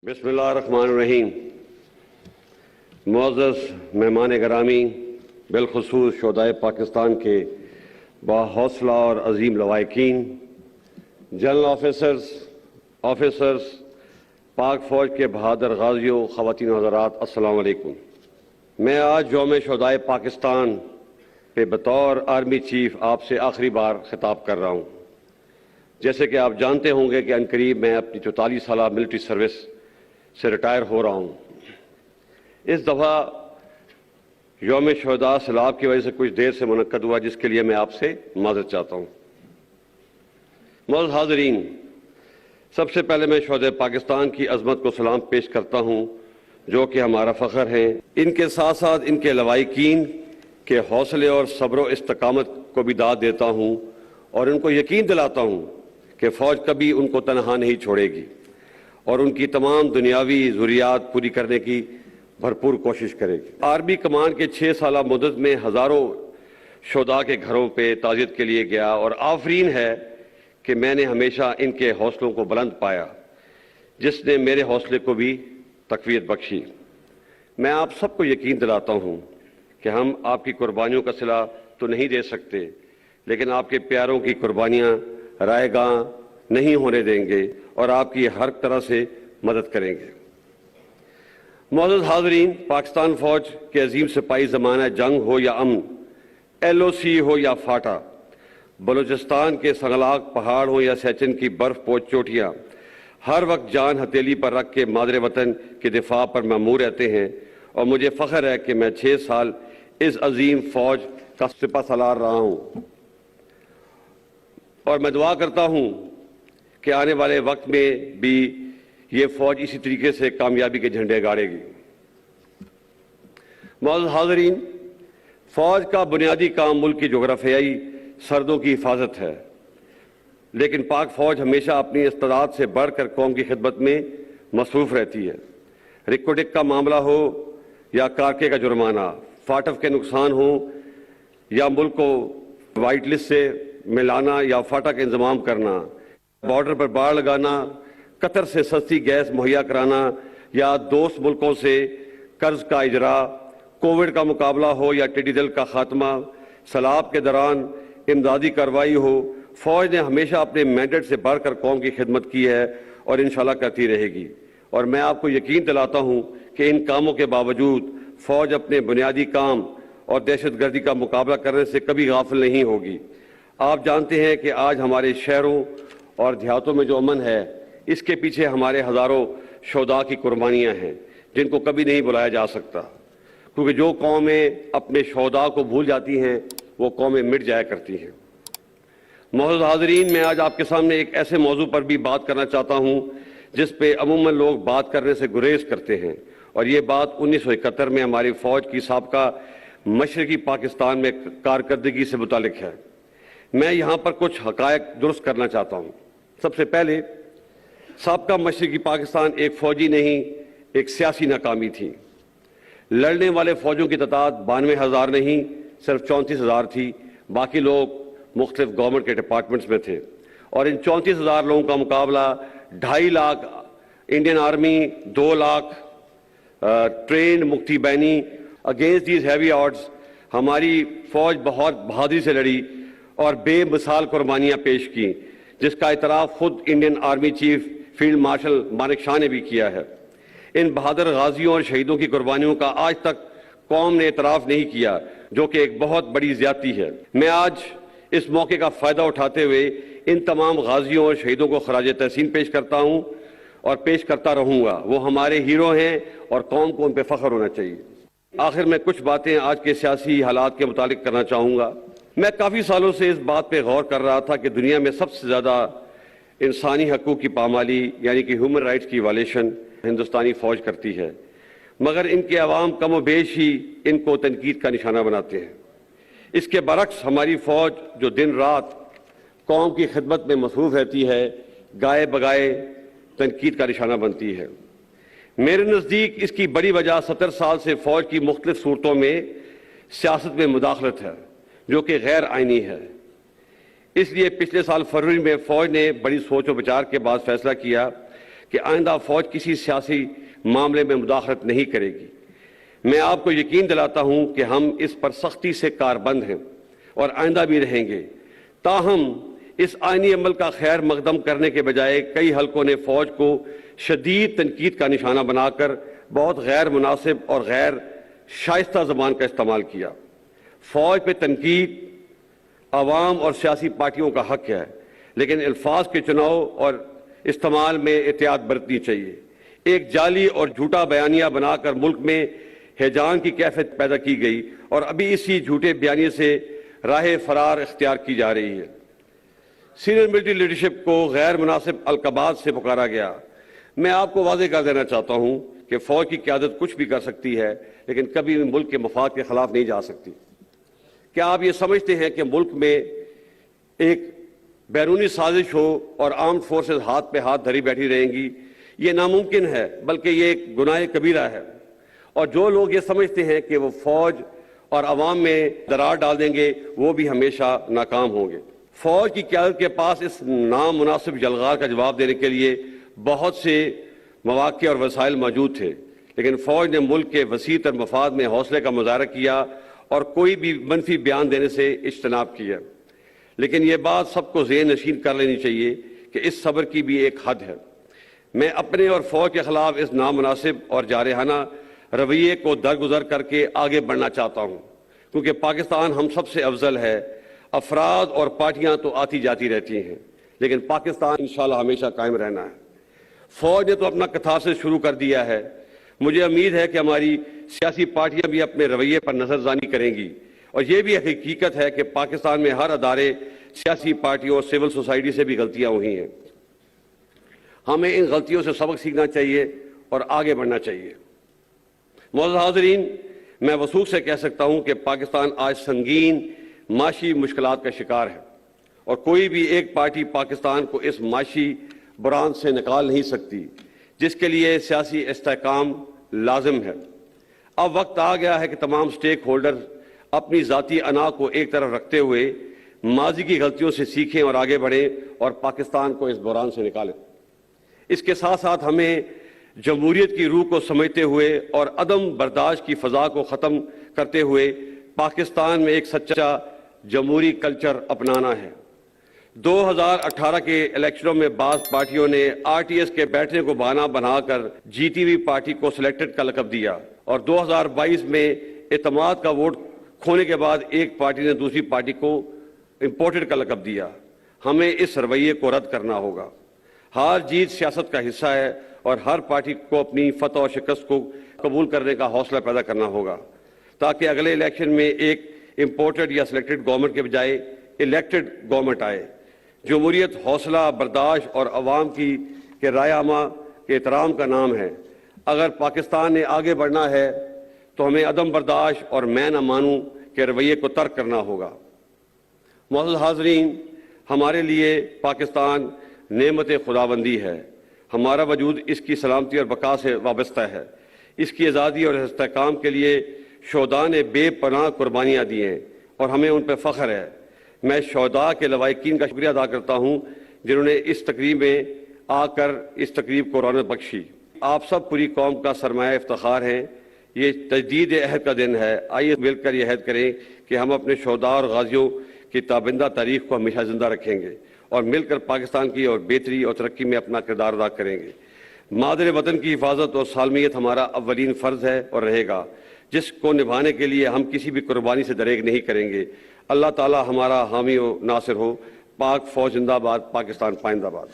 بسم اللہ الرحمن الرحیم۔ معزز مہمان گرامی، بالخصوص شہدائے پاکستان کے باحوصلہ اور عظیم لواحقین، جنرل آفیسرز، پاک فوج کے بہادر غازیوں، خواتین و حضرات، السلام علیکم۔ میں آج یوم شہدائے پاکستان پہ بطور آرمی چیف آپ سے آخری بار خطاب کر رہا ہوں۔ جیسے کہ آپ جانتے ہوں گے کہ عنقریب میں اپنی 44 سالہ ملٹری سروس سے ریٹائر ہو رہا ہوں۔ اس دفعہ یوم شہداء سیلاب کی وجہ سے کچھ دیر سے منعقد ہوا، جس کے لیے میں آپ سے معذرت چاہتا ہوں۔ معزز حاضرین، سب سے پہلے میں شہدائے پاکستان کی عظمت کو سلام پیش کرتا ہوں، جو کہ ہمارا فخر ہے۔ ان کے ساتھ ساتھ ان کے لواحقین کے حوصلے اور صبر و استقامت کو بھی داد دیتا ہوں، اور ان کو یقین دلاتا ہوں کہ فوج کبھی ان کو تنہا نہیں چھوڑے گی اور ان کی تمام دنیاوی ضروریات پوری کرنے کی بھرپور کوشش کرے گی۔ آرمی کمان کے 6 سالہ مدت میں ہزاروں شہداء کے گھروں پہ تعزیت کے لیے گیا، اور آفرین ہے کہ میں نے ہمیشہ ان کے حوصلوں کو بلند پایا، جس نے میرے حوصلے کو بھی تقویت بخشی۔ میں آپ سب کو یقین دلاتا ہوں کہ ہم آپ کی قربانیوں کا صلہ تو نہیں دے سکتے، لیکن آپ کے پیاروں کی قربانیاں رائے گاں نہیں ہونے دیں گے اور آپ کی ہر طرح سے مدد کریں گے۔ معزز حاضرین، پاکستان فوج کے عظیم سپاہی زمانہ جنگ ہو یا امن، LOC ہو یا فاٹا، بلوچستان کے سنگلاق پہاڑ ہوں یا سیچن کی برف پوش چوٹیاں، ہر وقت جان ہتھیلی پر رکھ کے مادر وطن کے دفاع پر مامور رہتے ہیں، اور مجھے فخر ہے کہ میں 6 سال اس عظیم فوج کا سپہ سالار رہا ہوں، اور میں دعا کرتا ہوں کہ آنے والے وقت میں بھی یہ فوج اسی طریقے سے کامیابی کے جھنڈے گاڑے گی۔ معزز حاضرین، فوج کا بنیادی کام ملک کی جغرافیائی سرحدوں کی حفاظت ہے، لیکن پاک فوج ہمیشہ اپنی استعداد سے بڑھ کر قوم کی خدمت میں مصروف رہتی ہے۔ رکو ٹک کا معاملہ ہو یا کارکے کا جرمانہ، فاٹف کے نقصان ہو یا ملک کو وائٹ لسٹ سے ملانا یا فاٹا کا انضمام کرنا، بارڈر پر باڑ لگانا، قطر سے سستی گیس مہیا کرانا یا دوست ملکوں سے قرض کا اجرا، کووڈ کا مقابلہ ہو یا ٹڈی دل کا خاتمہ، سیلاب کے دوران امدادی کارروائی ہو، فوج نے ہمیشہ اپنے مینڈیٹ سے بڑھ کر قوم کی خدمت کی ہے اور انشاءاللہ کرتی رہے گی۔ اور میں آپ کو یقین دلاتا ہوں کہ ان کاموں کے باوجود فوج اپنے بنیادی کام اور دہشت گردی کا مقابلہ کرنے سے کبھی غافل نہیں ہوگی۔ آپ جانتے ہیں کہ آج ہمارے شہروں اور دیہاتوں میں جو امن ہے، اس کے پیچھے ہمارے ہزاروں شہداء کی قربانیاں ہیں، جن کو کبھی نہیں بلایا جا سکتا، کیونکہ جو قومیں اپنے شہداء کو بھول جاتی ہیں وہ قومیں مٹ جایا کرتی ہیں۔ معزز حاضرین، میں آج آپ کے سامنے ایک ایسے موضوع پر بھی بات کرنا چاہتا ہوں جس پہ عموماً لوگ بات کرنے سے گریز کرتے ہیں، اور یہ بات 1971 میں ہماری فوج کی سابقہ مشرقی پاکستان میں کارکردگی سے متعلق ہے۔ میں یہاں پر کچھ حقائق درست کرنا چاہتا ہوں۔ سب سے پہلے، سابقہ مشرقی پاکستان ایک فوجی نہیں، ایک سیاسی ناکامی تھی۔ لڑنے والے فوجوں کی تعداد 92,000 نہیں، صرف 34,000 تھی۔ باقی لوگ مختلف گورنمنٹ کے ڈپارٹمنٹس میں تھے، اور ان 34,000 لوگوں کا مقابلہ 2.5 lakh Indian army, 2 lakh trained Mukti Bahini. Against these heavy odds ہماری فوج بہت بہادری سے لڑی اور بے مثال قربانیاں پیش کی، جس کا اعتراف خود Indian army chief field marshal Manekshaw نے بھی کیا ہے۔ ان بہادر غازیوں اور شہیدوں کی قربانیوں کا آج تک قوم نے اعتراف نہیں کیا، جو کہ ایک بہت بڑی زیادتی ہے۔ میں آج اس موقع کا فائدہ اٹھاتے ہوئے ان تمام غازیوں اور شہیدوں کو خراج تحسین پیش کرتا ہوں اور پیش کرتا رہوں گا۔ وہ ہمارے ہیرو ہیں اور قوم کو ان پہ فخر ہونا چاہیے۔ آخر میں کچھ باتیں آج کے سیاسی حالات کے متعلق کرنا چاہوں گا۔ میں کافی سالوں سے اس بات پہ غور کر رہا تھا کہ دنیا میں سب سے زیادہ انسانی حقوق کی پامالی، یعنی کہ ہیومن رائٹس کی وائلیشن ہندوستانی فوج کرتی ہے، مگر ان کے عوام کم و بیش ہی ان کو تنقید کا نشانہ بناتے ہیں۔ اس کے برعکس ہماری فوج جو دن رات قوم کی خدمت میں مصروف رہتی ہے، گائے بگائے تنقید کا نشانہ بنتی ہے۔ میرے نزدیک اس کی بڑی وجہ 70 سال سے فوج کی مختلف صورتوں میں سیاست میں مداخلت ہے، جو کہ غیر آئینی ہے۔ اس لیے پچھلے سال فروری میں فوج نے بڑی سوچ و بچار کے بعد فیصلہ کیا کہ آئندہ فوج کسی سیاسی معاملے میں مداخلت نہیں کرے گی۔ میں آپ کو یقین دلاتا ہوں کہ ہم اس پر سختی سے کاربند ہیں اور آئندہ بھی رہیں گے۔ تاہم اس آئینی عمل کا خیر مقدم کرنے کے بجائے کئی حلقوں نے فوج کو شدید تنقید کا نشانہ بنا کر بہت غیر مناسب اور غیر شائستہ زبان کا استعمال کیا۔ فوج پہ تنقید عوام اور سیاسی پارٹیوں کا حق ہے، لیکن الفاظ کے چناؤ اور استعمال میں احتیاط برتنی چاہیے۔ ایک جعلی اور جھوٹا بیانیہ بنا کر ملک میں ہیجان کی کیفیت پیدا کی گئی اور ابھی اسی جھوٹے بیانیے سے راہ فرار اختیار کی جا رہی ہے۔ سینئر ملٹری لیڈرشپ کو غیر مناسب القابات سے پکارا گیا۔ میں آپ کو واضح کر دینا چاہتا ہوں کہ فوج کی قیادت کچھ بھی کر سکتی ہے، لیکن کبھی بھی ملک کے مفاد کے خلاف نہیں جا سکتی۔ کیا آپ یہ سمجھتے ہیں کہ ملک میں ایک بیرونی سازش ہو اور آرمڈ فورسز ہاتھ پہ ہاتھ دھری بیٹھی رہیں گی؟ یہ ناممکن ہے، بلکہ یہ ایک گناہ کبیرہ ہے۔ اور جو لوگ یہ سمجھتے ہیں کہ وہ فوج اور عوام میں درار ڈال دیں گے، وہ بھی ہمیشہ ناکام ہوں گے۔ فوج کی قیادت کے پاس اس نامناسب جلغار کا جواب دینے کے لیے بہت سے مواقع اور وسائل موجود تھے، لیکن فوج نے ملک کے وسیع تر مفاد میں حوصلے کا مظاہرہ کیا اور کوئی بھی منفی بیان دینے سے اجتناب کیا۔ لیکن یہ بات سب کو ذہن نشین کر لینی چاہیے کہ اس صبر کی بھی ایک حد ہے۔ میں اپنے اور فوج کے خلاف اس نامناسب اور جارحانہ رویے کو درگزر کر کے آگے بڑھنا چاہتا ہوں، کیونکہ پاکستان ہم سب سے افضل ہے۔ افراد اور پارٹیاں تو آتی جاتی رہتی ہیں، لیکن پاکستان انشاءاللہ ہمیشہ قائم رہنا ہے۔ فوج نے تو اپنا کتھارسس شروع کر دیا ہے۔ مجھے امید ہے کہ ہماری سیاسی پارٹیاں بھی اپنے رویے پر نظر ثانی کریں گی، اور یہ بھی حقیقت ہے کہ پاکستان میں ہر ادارے، سیاسی پارٹیوں اور سول سوسائٹی سے بھی غلطیاں ہوئی ہیں۔ ہمیں ان غلطیوں سے سبق سیکھنا چاہیے اور آگے بڑھنا چاہیے۔ معزز حاضرین، میں وثوق سے کہہ سکتا ہوں کہ پاکستان آج سنگین معاشی مشکلات کا شکار ہے، اور کوئی بھی ایک پارٹی پاکستان کو اس معاشی بحران سے نکال نہیں سکتی، جس کے لیے سیاسی استحکام لازم ہے۔ اب وقت آ گیا ہے کہ تمام سٹیک ہولڈر اپنی ذاتی انا کو ایک طرف رکھتے ہوئے ماضی کی غلطیوں سے سیکھیں اور آگے بڑھیں اور پاکستان کو اس بحران سے نکالیں۔ اس کے ساتھ ساتھ ہمیں جمہوریت کی روح کو سمجھتے ہوئے اور عدم برداشت کی فضا کو ختم کرتے ہوئے پاکستان میں ایک سچا جمہوری کلچر اپنانا ہے۔ 2018 کے الیکشنوں میں بعض پارٹیوں نے آر ٹی ایس کے بیٹھنے کو بہانہ بنا کر جیتی ہوئی پارٹی کو سلیکٹڈ کا لقب دیا، اور 2022 میں اعتماد کا ووٹ کھونے کے بعد ایک پارٹی نے دوسری پارٹی کو امپورٹڈ کا لقب دیا۔ ہمیں اس رویے کو رد کرنا ہوگا۔ ہار جیت سیاست کا حصہ ہے، اور ہر پارٹی کو اپنی فتح اور شکست کو قبول کرنے کا حوصلہ پیدا کرنا ہوگا، تاکہ اگلے الیکشن میں ایک امپورٹڈ یا سلیکٹڈ گورنمنٹ کے بجائے الیکٹڈ گورنمنٹ آئے۔ جمہوریت حوصلہ برداشت اور عوام کے رائے عامہ کے احترام کا نام ہے۔ اگر پاکستان نے آگے بڑھنا ہے تو ہمیں عدم برداشت اور میں نہ مانوں کے رویے کو ترک کرنا ہوگا۔ معزز حاضرین، ہمارے لیے پاکستان نعمت خداوندی ہے۔ ہمارا وجود اس کی سلامتی اور بقا سے وابستہ ہے۔ اس کی آزادی اور استحکام کے لیے شہداء نے بے پناہ قربانیاں دی ہیں، اور ہمیں ان پہ فخر ہے۔ میں شہداء کے لواحقین کا شکریہ ادا کرتا ہوں جنہوں نے اس تقریب میں آ کر اس تقریب کو رونق بخشی۔ آپ سب پوری قوم کا سرمایہ افتخار ہیں۔ یہ تجدید عہد کا دن ہے۔ آئیے مل کر یہ عہد کریں کہ ہم اپنے شہداء اور غازیوں کی تابندہ تاریخ کو ہمیشہ زندہ رکھیں گے، اور مل کر پاکستان کی اور بہتری اور ترقی میں اپنا کردار ادا کریں گے۔ مادر وطن کی حفاظت اور سالمیت ہمارا اولین فرض ہے اور رہے گا، جس کو نبھانے کے لیے ہم کسی بھی قربانی سے دریغ نہیں کریں گے۔ اللہ تعالی ہمارا حامی و ناصر ہو۔ پاک فوج زندہ باد، پاکستان پائندہ باد۔